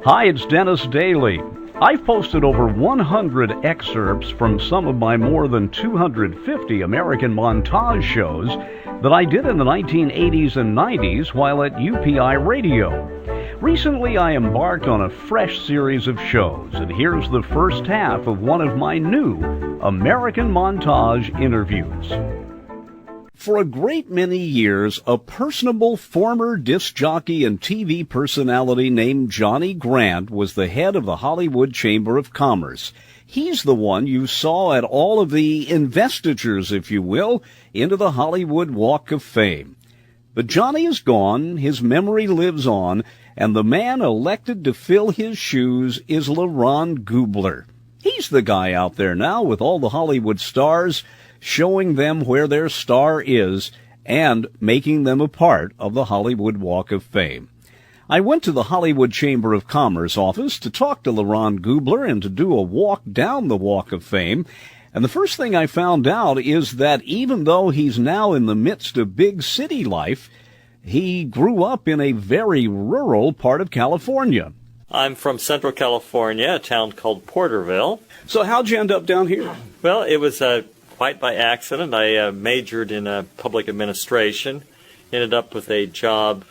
Hi, it's Dennis Daly. I've posted over 100 excerpts from some of my more than 250 American montage shows that I did in the 1980s and 90s while at UPI Radio. Recently, I embarked on a fresh series of shows, and here's the first half of one of my new American montage interviews. For a great many years, a personable former disc jockey and TV personality named Johnny Grant was the head of the Hollywood Chamber of Commerce. He's the one you saw at all of the investitures, if you will, into the Hollywood Walk of Fame. But Johnny is gone, his memory lives on, and the man elected to fill his shoes is LERON GUBLER. He's the guy out there now with all the Hollywood stars, showing them where their star is and making them a part of the Hollywood Walk of Fame. I went to the Hollywood Chamber of Commerce office to talk to LERON GUBLER and to do a walk down the Walk of Fame. And the first thing I found out is that even though he's now in the midst of big city life, he grew up in a very rural part of California. I'm from Central California, a town called Porterville. So how'd you end up down here? Well, it was quite by accident. I majored in public administration, ended up with a job.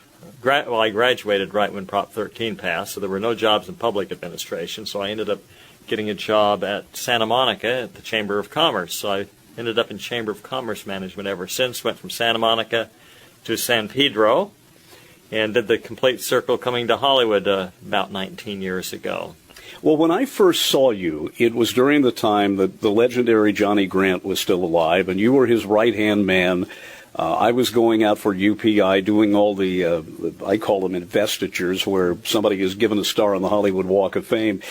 I graduated right when Prop 13 passed, so there were no jobs in public administration, so I ended up getting a job at Santa Monica at the Chamber of Commerce. So I ended up in Chamber of Commerce management ever since, went from Santa Monica to San Pedro, and did the complete circle coming to Hollywood about 19 years ago. Well, when I first saw you, it was during the time that the legendary Johnny Grant was still alive, and you were his right-hand man. I was going out for UPI doing all the, I call them investitures, where somebody is given a star on the Hollywood Walk of Fame.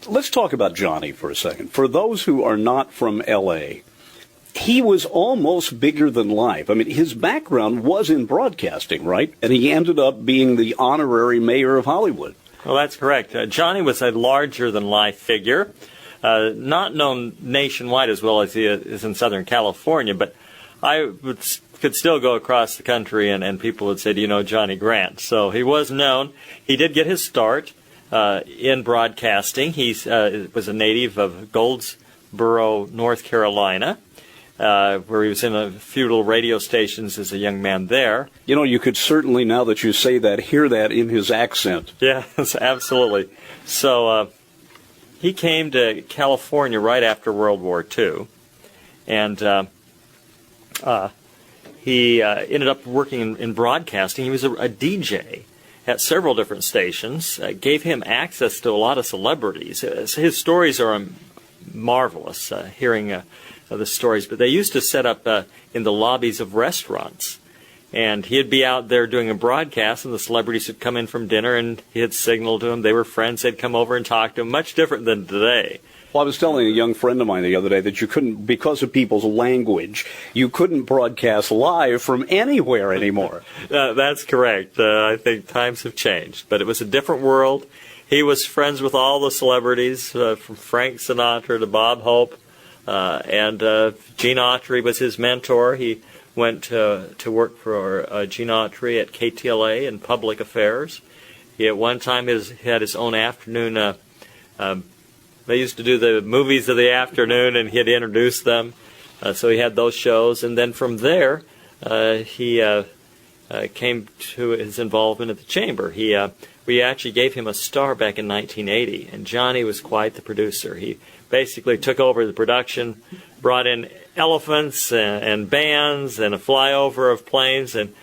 Let's talk about Johnny for a second. For those who are not from L.A., he was almost bigger than life. I mean, his background was in broadcasting, right? And he ended up being the honorary mayor of Hollywood. Well, that's correct. Johnny was a larger-than-life figure, not known nationwide as well as he is in Southern California, but I could still go across the country and people would say, do you know Johnny Grant? So he was known. He did get his start in broadcasting. He was a native of Goldsboro, North Carolina, where he was in a few little radio stations as a young man there. You know, you could certainly, now that you say that, hear that in his accent. Yes, absolutely. So he came to California right after World War II, and he ended up working in broadcasting. He was a DJ at several different stations, gave him access to a lot of celebrities. His stories are marvelous, hearing the stories, but they used to set up in the lobbies of restaurants, and he'd be out there doing a broadcast, and the celebrities would come in from dinner, and he'd signal to them. They were friends. They'd come over and talk to him. Much different than today. Well, I was telling a young friend of mine the other day that you couldn't, because of people's language, you couldn't broadcast live from anywhere anymore. That's correct. I think times have changed, but it was a different world. He was friends with all the celebrities, from Frank Sinatra to Bob Hope. And Gene Autry was his mentor. He went to work for Gene Autry at KTLA in public affairs. He at one time had his own afternoon. They used to do the movies of the afternoon, and he'd introduce them. So he had those shows. And then from there, he came to his involvement at the Chamber. We actually gave him a star back in 1980, and Johnny was quite the producer. He basically took over the production, brought in elephants and bands and a flyover of planes, and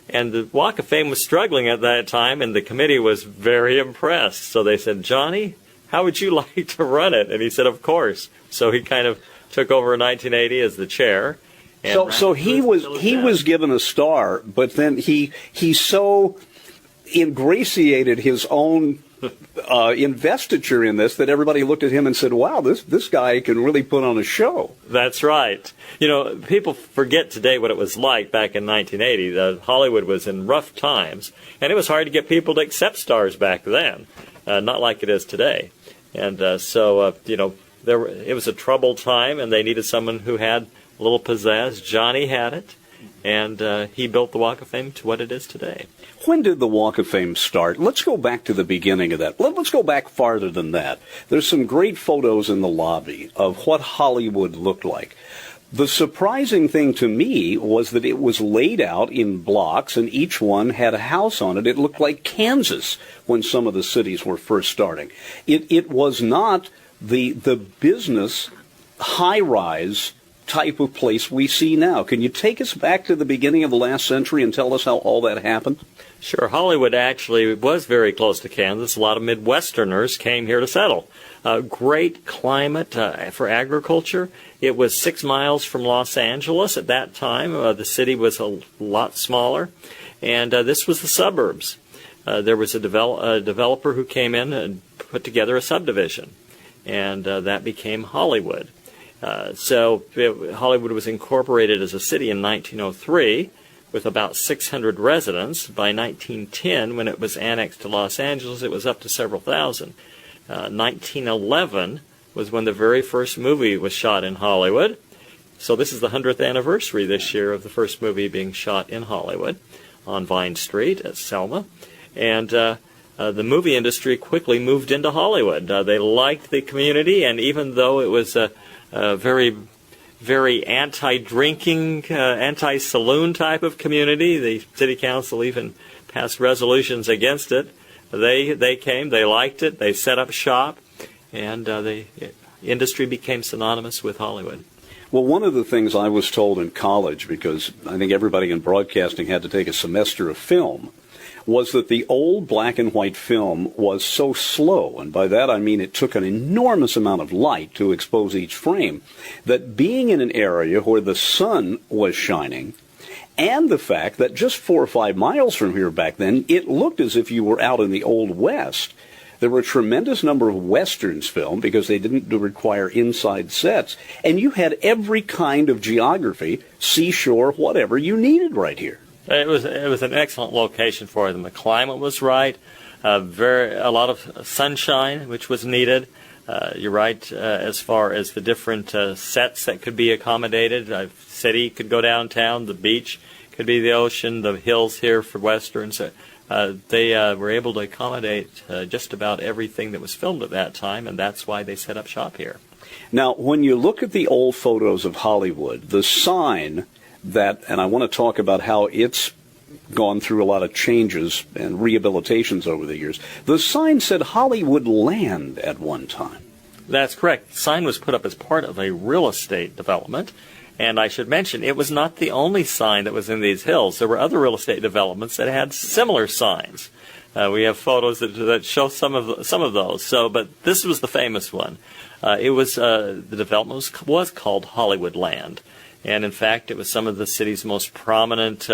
the Walk of Fame was struggling at that time, and the committee was very impressed. So they said, Johnny, how would you like to run it? And he said, of course. So he kind of took over in 1980 as the chair. So he was given a star, but then he so ingratiated his own investiture in this that everybody looked at him and said, wow, this guy can really put on a show. That's right. You know, people forget today what it was like back in 1980. Hollywood was in rough times, and it was hard to get people to accept stars back then, not like it is today. And you know, it was a troubled time, and they needed someone who had a little pizzazz. Johnny had it, and he built the Walk of Fame to what it is today. When did the Walk of Fame start? Let's go back to the beginning of that. Let's go back farther than that. There's some great photos in the lobby of what Hollywood looked like. The surprising thing to me was that it was laid out in blocks, and each one had a house on it. It looked like Kansas when some of the cities were first starting. It was not the business high-rise type of place we see now. Can you take us back to the beginning of the last century and tell us how all that happened? Sure. Hollywood actually was very close to Kansas. A lot of Midwesterners came here to settle. Great climate for agriculture. It was 6 miles from Los Angeles at that time. The city was a lot smaller, and this was the suburbs. There was a developer who came in and put together a subdivision, and that became Hollywood. Hollywood was incorporated as a city in 1903 with about 600 residents. By 1910, when it was annexed to Los Angeles, it was up to several thousand. 1911 was when the very first movie was shot in Hollywood. So this is the 100th anniversary this year of the first movie being shot in Hollywood on Vine Street at Selma. And the movie industry quickly moved into Hollywood. They liked the community, and even though it was a very, very anti-drinking, anti-saloon type of community, the city council even passed resolutions against it. They came, they liked it, they set up shop, and the industry became synonymous with Hollywood. Well, one of the things I was told in college, because I think everybody in broadcasting had to take a semester of film, was that the old black and white film was so slow, and by that I mean it took an enormous amount of light to expose each frame, that being in an area where the sun was shining, and the fact that just 4 or 5 miles from here back then, it looked as if you were out in the Old West. There were a tremendous number of westerns filmed because they didn't require inside sets, and you had every kind of geography, seashore, whatever you needed right here. It was an excellent location for them. The climate was right, a lot of sunshine, which was needed. You're right as far as the different sets that could be accommodated. The city could go downtown, the beach could be the ocean, the hills here for westerns. They were able to accommodate just about everything that was filmed at that time, and that's why they set up shop here. Now, when you look at the old photos of Hollywood, the sign that, and I want to talk about how it's gone through a lot of changes and rehabilitations over the years. The sign said Hollywood Land at one time. That's correct. The sign was put up as part of a real estate development, and I should mention it was not the only sign that was in these hills. There were other real estate developments that had similar signs. We have photos that show some of those. But this was the famous one. The development was called Hollywood Land. And in fact, it was some of the city's most prominent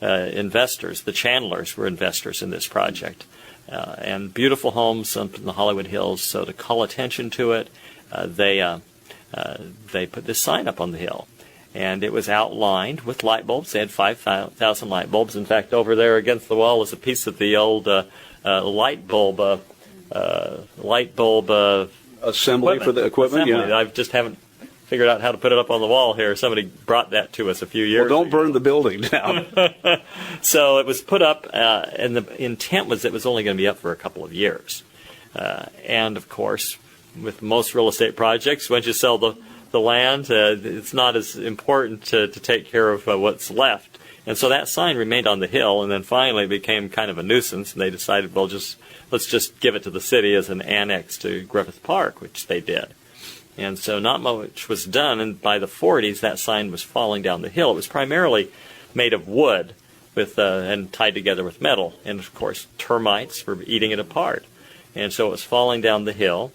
investors. The Chandlers were investors in this project. And beautiful homes up in the Hollywood Hills. So to call attention to it, they put this sign up on the hill. And it was outlined with light bulbs. They had 5,000 light bulbs. In fact, over there against the wall is a piece of the old light bulb assembly for the equipment. Assembly. Yeah. I just haven't figured out how to put it up on the wall here. Somebody brought that to us a few years ago. Well, don't ago. burn the building down. So it was put up, and the intent was it was only going to be up for a couple of years. And, of course, with most real estate projects, once you sell the land, it's not as important to take care of what's left. And so that sign remained on the hill, and then finally it became kind of a nuisance, and they decided, well, let's just give it to the city as an annex to Griffith Park, which they did. And so not much was done, and by the 40s, that sign was falling down the hill. It was primarily made of wood and tied together with metal, and of course termites were eating it apart. And so it was falling down the hill.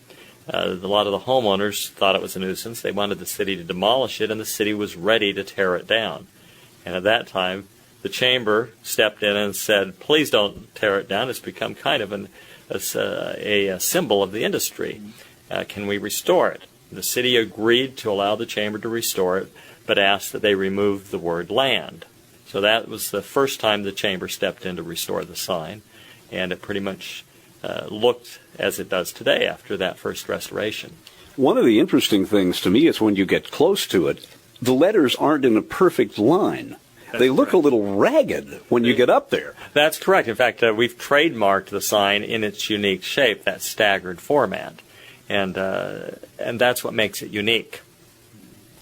A lot of the homeowners thought it was a nuisance. They wanted the city to demolish it, and the city was ready to tear it down. And at that time, the chamber stepped in and said, please don't tear it down. It's become kind of a symbol of the industry. Can we restore it? The city agreed to allow the chamber to restore it, but asked that they remove the word land. So that was the first time the chamber stepped in to restore the sign, and it pretty much looked as it does today after that first restoration. One of the interesting things to me is when you get close to it, the letters aren't in a perfect line. they look a little ragged when you get up there. That's correct. In fact, we've trademarked the sign in its unique shape, that staggered format, and that's what makes it unique.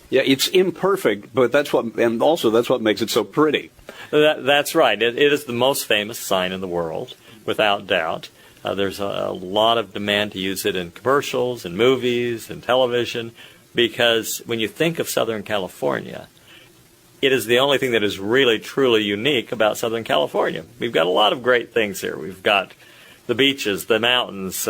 Yeah, it's imperfect, but that's what makes it so pretty. That's right. It is the most famous sign in the world, without doubt. There's a lot of demand to use it in commercials, in movies, in television, because when you think of Southern California, it is the only thing that is really, truly unique about Southern California. We've got a lot of great things here. We've got the beaches, the mountains,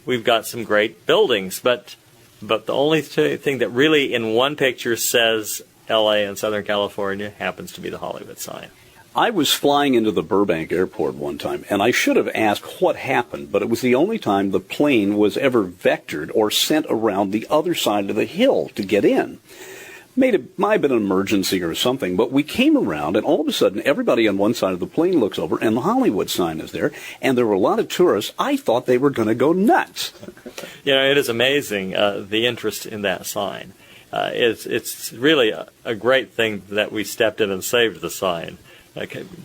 we've got some great buildings, but the only thing that really in one picture says L.A. and Southern California happens to be the Hollywood sign. I was flying into the Burbank airport one time, and I should have asked what happened, but it was the only time the plane was ever vectored or sent around the other side of the hill to get in. Might have been an emergency or something, but we came around, and all of a sudden, everybody on one side of the plane looks over, and the Hollywood sign is there, and there were a lot of tourists. I thought they were going to go nuts. You know, it is amazing, the interest in that sign. It's really a great thing that we stepped in and saved the sign.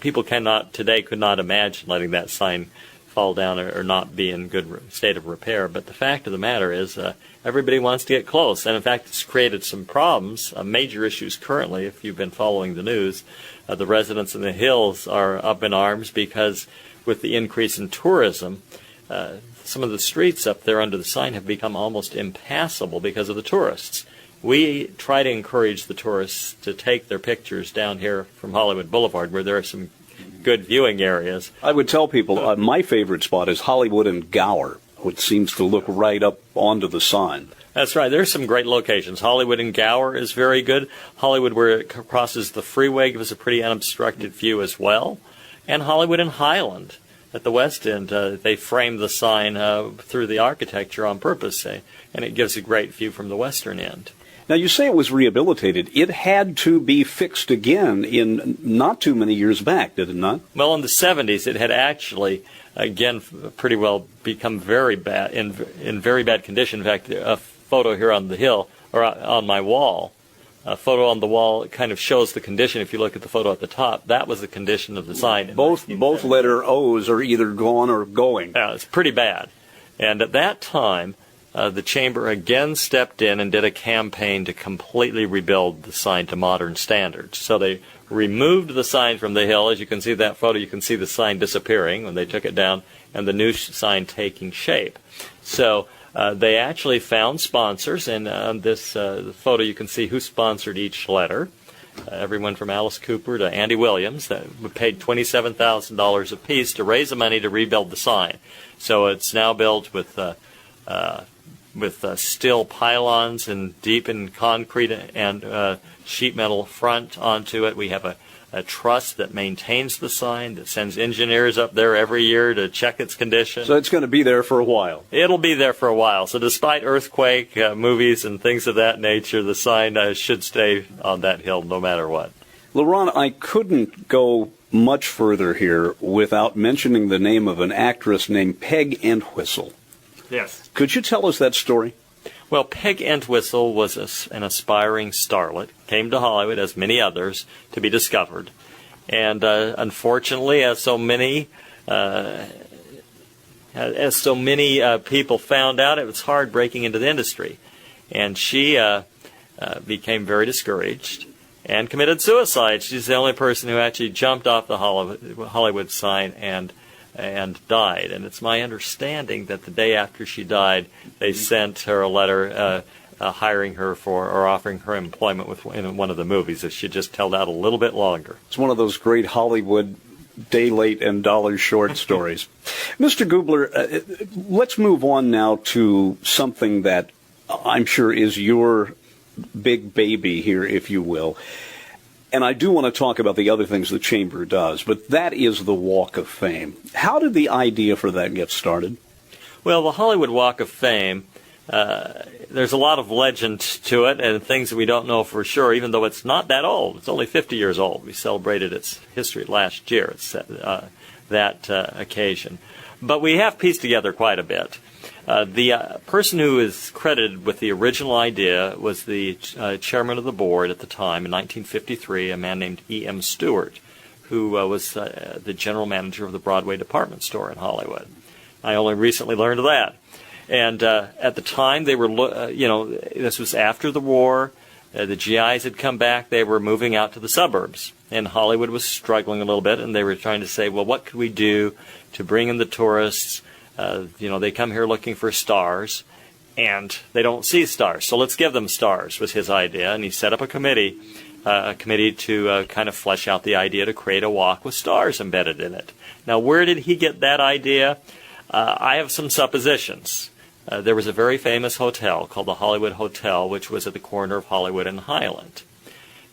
People could not imagine letting that sign fall down or not be in good state of repair. But the fact of the matter is everybody wants to get close. And in fact, it's created some problems, major issues currently, if you've been following the news. The residents in the hills are up in arms because with the increase in tourism, some of the streets up there under the sign have become almost impassable because of the tourists. We try to encourage the tourists to take their pictures down here from Hollywood Boulevard, where there are some good viewing areas. I would tell people my favorite spot is Hollywood and Gower, which seems to look right up onto the sign. That's right. There's some great locations. Hollywood and Gower is very good. Hollywood, where it crosses the freeway, gives a pretty unobstructed view as well. And Hollywood and Highland at the west end, they framed the sign through the architecture on purpose, and it gives a great view from the western end. Now, you say it was rehabilitated. It had to be fixed again in not too many years back, did it not? Well, in the 70s, it had actually, again, pretty well become very bad, in very bad condition. In fact, a photo here on the hill, or on my wall, a photo on the wall kind of shows the condition. If you look at the photo at the top, that was the condition of the sign. Both letter O's are either gone or going. Yeah, it's pretty bad. And at that time, the chamber again stepped in and did a campaign to completely rebuild the sign to modern standards. So they removed the sign from the hill. As you can see that photo, you can see the sign disappearing when they took it down and the new sign taking shape. So they actually found sponsors, and on this photo you can see who sponsored each letter. Everyone from Alice Cooper to Andy Williams, that paid $27,000 apiece to raise the money to rebuild the sign. So it's now built with steel pylons and deep in concrete and sheet metal front onto it. We have a trust that maintains the sign, that sends engineers up there every year to check its condition. So it's going to be there for a while. It'll be there for a while. So despite earthquake movies and things of that nature, the sign should stay on that hill no matter what. LeRon, I couldn't go much further here without mentioning the name of an actress named Peg Entwistle. Yes. Could you tell us that story? Well, Peg Entwistle was an aspiring starlet, came to Hollywood, as many others, to be discovered. And unfortunately, as so many people found out, it was hard breaking into the industry. And she became very discouraged and committed suicide. She's the only person who actually jumped off the Hollywood sign and died. And it's my understanding that the day after she died, they sent her a letter hiring her for, or offering her employment in one of the movies if she just held out a little bit longer. It's one of those great Hollywood day late and dollar short stories. Mr. Gubler, let's move on now to something that I'm sure is your big baby here, if you will. And I do want to talk about the other things the Chamber does, but that is the Walk of Fame. How did the idea for that get started? Well, the Hollywood Walk of Fame, there's a lot of legend to it and things that we don't know for sure, even though it's not that old. It's only 50 years old. We celebrated its history last year, that occasion. But we have pieced together quite a bit. The person who is credited with the original idea was the chairman of the board at the time in 1953, a man named E.M. Stewart, who was the general manager of the Broadway department store in Hollywood. I only recently learned of that. And at the time, they were, this was after the war. The GIs had come back. They were moving out to the suburbs. And Hollywood was struggling a little bit, and they were trying to say, well, what could we do to bring in the tourists? They come here looking for stars, and they don't see stars. So let's give them stars, was his idea. And he set up a committee to kind of flesh out the idea to create a walk with stars embedded in it. Now, where did he get that idea? I have some suppositions. There was a very famous hotel called the Hollywood Hotel, which was at the corner of Hollywood and Highland.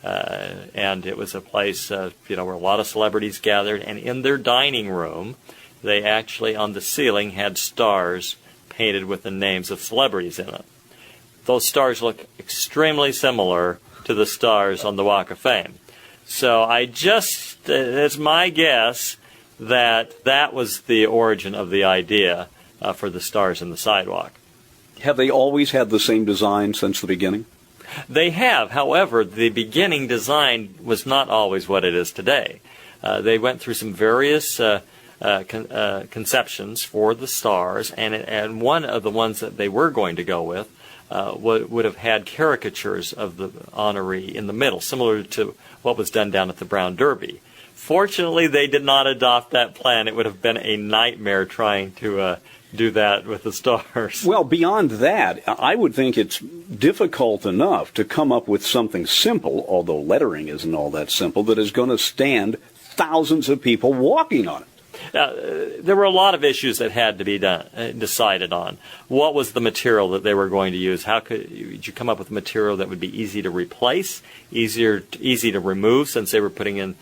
And it was a place, where a lot of celebrities gathered. And in their dining room, they actually, on the ceiling, had stars painted with the names of celebrities in it. Those stars look extremely similar to the stars on the Walk of Fame. So it's my guess that was the origin of the idea for the stars in the sidewalk. Have they always had the same design since the beginning? They have. However, the beginning design was not always what it is today. They went through some various conceptions for the stars, and one of the ones that they were going to go with would have had caricatures of the honoree in the middle, similar to what was done down at the Brown Derby. Fortunately, they did not adopt that plan. It would have been a nightmare trying to do that with the stars. Well, beyond that, I would think it's difficult enough to come up with something simple, although lettering isn't all that simple, that is going to stand thousands of people walking on it. There were a lot of issues that had to be decided on. What was the material that they were going to use? How could you come up with material that would be easy to replace, easy to remove, since they were putting in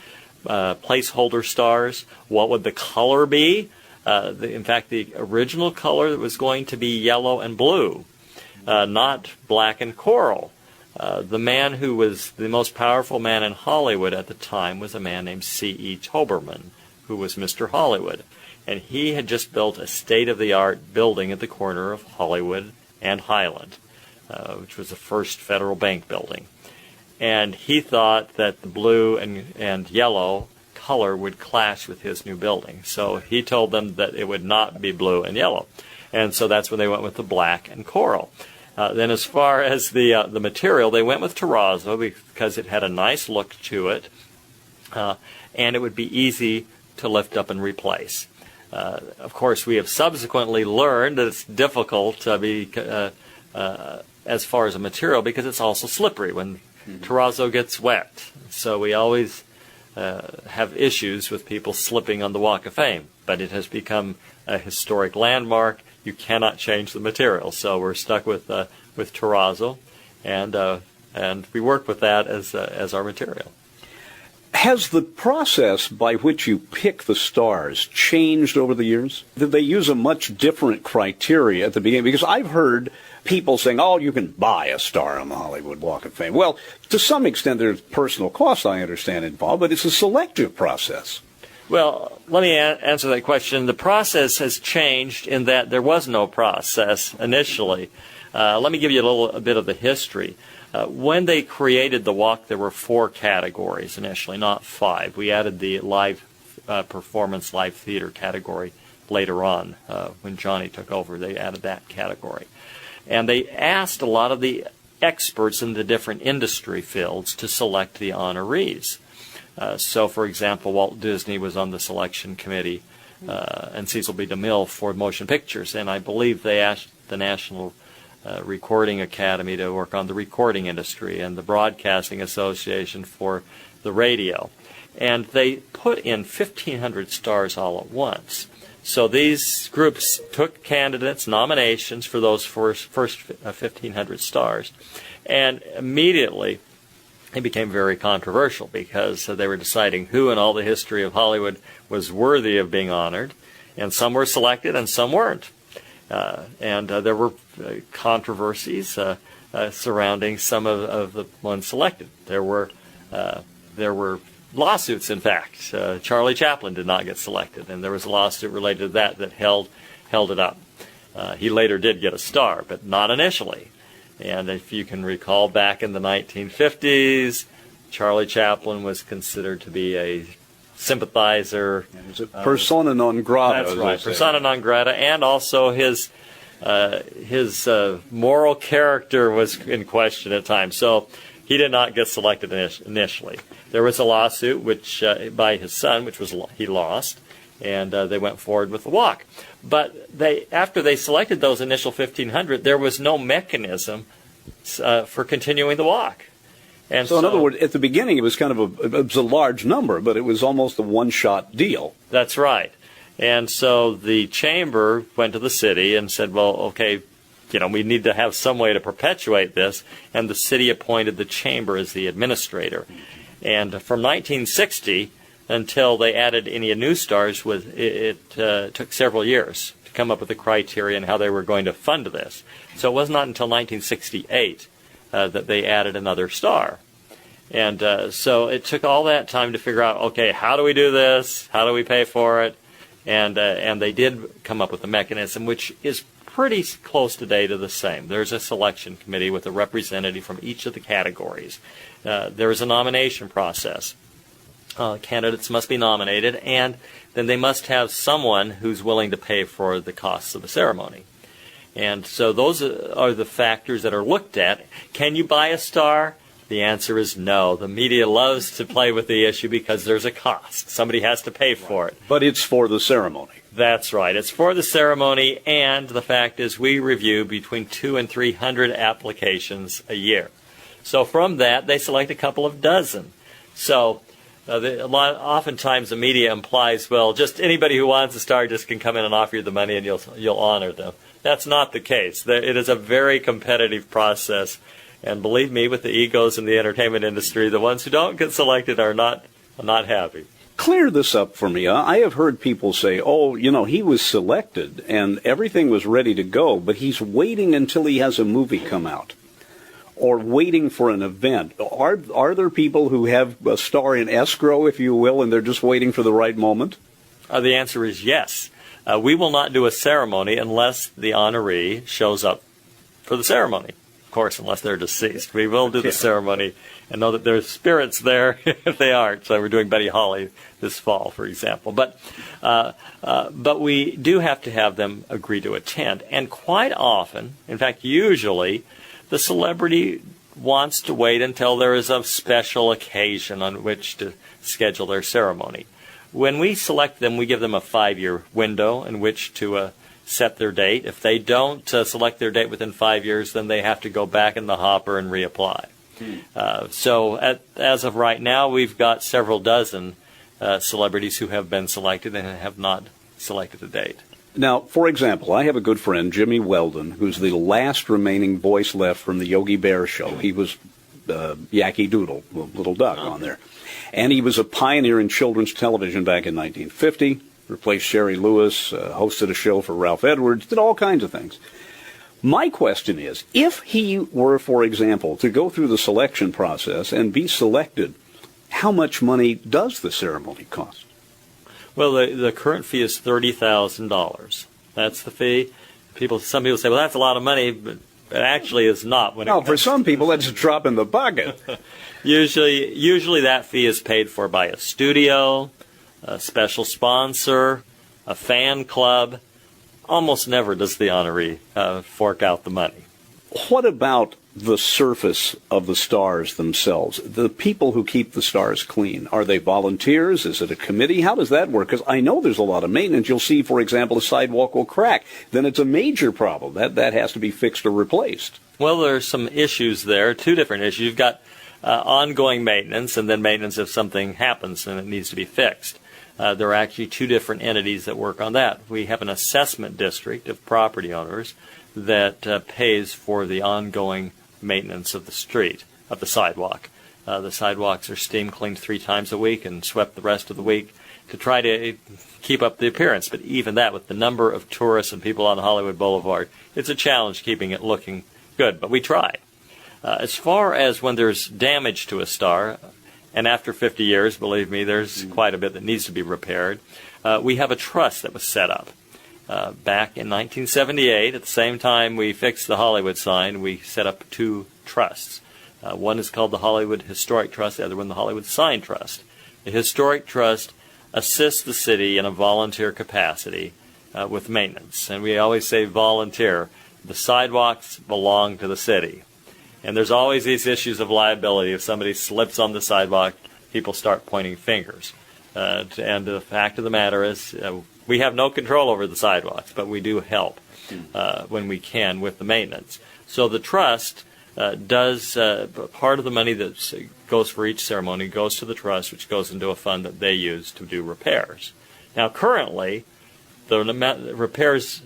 placeholder stars? What would the color be? In fact, the original color was going to be yellow and blue, not black and coral. The man who was the most powerful man in Hollywood at the time was a man named C.E. Toberman, who was Mr. Hollywood. And he had just built a state-of-the-art building at the corner of Hollywood and Highland, which was the first Federal Bank building. And he thought that the blue and yellow color would clash with his new building. So he told them that it would not be blue and yellow. And so that's when they went with the black and coral. Then as far as the material, they went with terrazzo because it had a nice look to it, and it would be easy to lift up and replace. Of course, we have subsequently learned that it's difficult as far as a material because it's also slippery when terrazzo gets wet. So we always have issues with people slipping on the Walk of Fame, but it has become a historic landmark. You cannot change the material, so we're stuck with terrazzo, and we work with that as our material. Has the process by which you pick the stars changed over the years? Did they use a much different criteria at the beginning? Because I've heard people saying, oh, you can buy a star on the Hollywood Walk of Fame. Well, to some extent there's personal costs, I understand, involved, but it's a selective process. Well, let me answer that question. The process has changed in that there was no process initially. Let me give you a bit of the history. When they created the walk, there were 4 categories initially, not 5. We added the live performance, live theater category later on. When Johnny took over, they added that category. And they asked a lot of the experts in the different industry fields to select the honorees. So, for example, Walt Disney was on the selection committee, and Cecil B. DeMille for motion pictures. And I believe they asked the National Recording Academy to work on the recording industry, and the Broadcasting Association for the radio. And they put in 1,500 stars all at once. So these groups took candidates, nominations for those first 1,500 stars, and immediately it became very controversial because they were deciding who in all the history of Hollywood was worthy of being honored, and some were selected and some weren't. And there were controversies surrounding some of the ones selected. There were lawsuits, in fact. Charlie Chaplin did not get selected, and there was a lawsuit related to that held it up. He later did get a star, but not initially. And if you can recall, back in the 1950s, Charlie Chaplin was considered to be a sympathizer. It's a persona non grata. That's right, persona non grata, and also his moral character was in question at times. So he did not get selected initially. There was a lawsuit which by his son, which was he lost, and they went forward with the walk. But after they selected those initial 1,500, there was no mechanism for continuing the walk. And so in other words, at the beginning, it was kind of it was a large number, but it was almost a one-shot deal. That's right. And so the chamber went to the city and said, well, okay, we need to have some way to perpetuate this. And the city appointed the chamber as the administrator. And from 1960 until they added any new stars, it took several years to come up with the criteria and how they were going to fund this. So it was not until 1968 that they added another star. And so it took all that time to figure out, okay, how do we do this? How do we pay for it? And they did come up with a mechanism which is pretty close today to the same. There's a selection committee with a representative from each of the categories. There is a nomination process. Candidates must be nominated, and then they must have someone who's willing to pay for the costs of the ceremony. And so those are the factors that are looked at. Can you buy a star? The answer is no. The media loves to play with the issue because there's a cost. Somebody has to pay for it. But it's for the ceremony. That's right. It's for the ceremony, and the fact is we review between 200 and 300 applications a year. So from that, they select a couple of dozen. So oftentimes the media implies, well, just anybody who wants a star just can come in and offer you the money and you'll honor them. That's not the case. It is a very competitive process. And believe me, with the egos in the entertainment industry, the ones who don't get selected are not happy. Clear this up for me. I have heard people say, oh, he was selected and everything was ready to go, but he's waiting until he has a movie come out or waiting for an event. Are there people who have a star in escrow, if you will, and they're just waiting for the right moment? The answer is yes. We will not do a ceremony unless the honoree shows up for the ceremony. Of course, unless they're deceased. We will do the ceremony and know that there's spirits there if they aren't. So we're doing Betty Holly this fall, for example. But we do have to have them agree to attend. And quite often, in fact, usually, the celebrity wants to wait until there is a special occasion on which to schedule their ceremony. When we select them, we give them a 5-year window in which to set their date. If they don't select their date within 5 years, then they have to go back in the hopper and reapply. So as of right now, we've got several dozen celebrities who have been selected and have not selected a date. Now, for example, I have a good friend, Jimmy Weldon, who's the last remaining voice left from the Yogi Bear show. He was Yankee Doodle, Little Doug on there. And he was a pioneer in children's television back in 1950. Replaced Sherry Lewis, hosted a show for Ralph Edwards, did all kinds of things. My question is, if he were, for example, to go through the selection process and be selected, how much money does the ceremony cost? Well, the current fee is $30,000. That's the fee. Some people say, well, that's a lot of money, but it actually is not. For some people, that's a drop in the bucket. Usually that fee is paid for by a studio, a special sponsor, a fan club. Almost never does the honoree fork out the money. What about the surface of the stars themselves? The people who keep the stars clean, are they volunteers? Is it a committee? How does that work? Because I know there's a lot of maintenance. You'll see, for example, a sidewalk will crack. Then it's a major problem. That has to be fixed or replaced. Well, there's some issues there, two different issues. You've got ongoing maintenance and then maintenance if something happens and it needs to be fixed. There are actually two different entities that work on that. We have an assessment district of property owners that pays for the ongoing maintenance of the street, of the sidewalk. The sidewalks are steam cleaned 3 times a week and swept the rest of the week to try to keep up the appearance. But even that, with the number of tourists and people on Hollywood Boulevard, it's a challenge keeping it looking good, but we try. As far as when there's damage to a star, and after 50 years, believe me, there's quite a bit that needs to be repaired. We have a trust that was set up. Back in 1978, at the same time we fixed the Hollywood sign, we set up two trusts. One is called the Hollywood Historic Trust, the other one the Hollywood Sign Trust. The Historic Trust assists the city in a volunteer capacity with maintenance. And we always say volunteer. The sidewalks belong to the city. And there's always these issues of liability. If somebody slips on the sidewalk, people start pointing fingers. And the fact of the matter is, we have no control over the sidewalks, but we do help when we can with the maintenance. So the trust does part of the money that goes for each ceremony goes to the trust, which goes into a fund that they use to do repairs. Now, currently, the repairs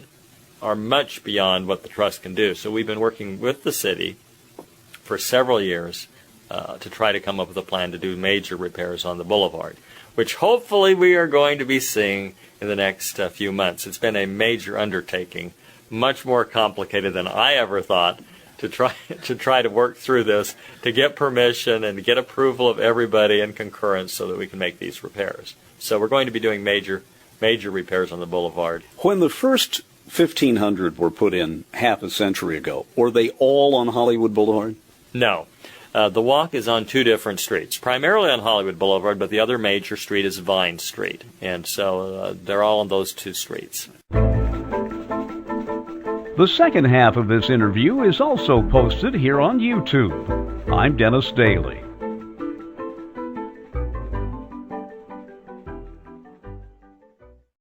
are much beyond what the trust can do. So we've been working with the city for several years to try to come up with a plan to do major repairs on the boulevard, which hopefully we are going to be seeing in the next few months. It's been a major undertaking, much more complicated than I ever thought, to try to work through this, to get permission and to get approval of everybody and concurrence so that we can make these repairs. So we're going to be doing major repairs on the boulevard. When the first 1,500 were put in half a century ago, were they all on Hollywood Boulevard? No. The walk is on two different streets, primarily on Hollywood Boulevard, but the other major street is Vine Street. And so they're all on those two streets. The second half of this interview is also posted here on YouTube. I'm Dennis Daly.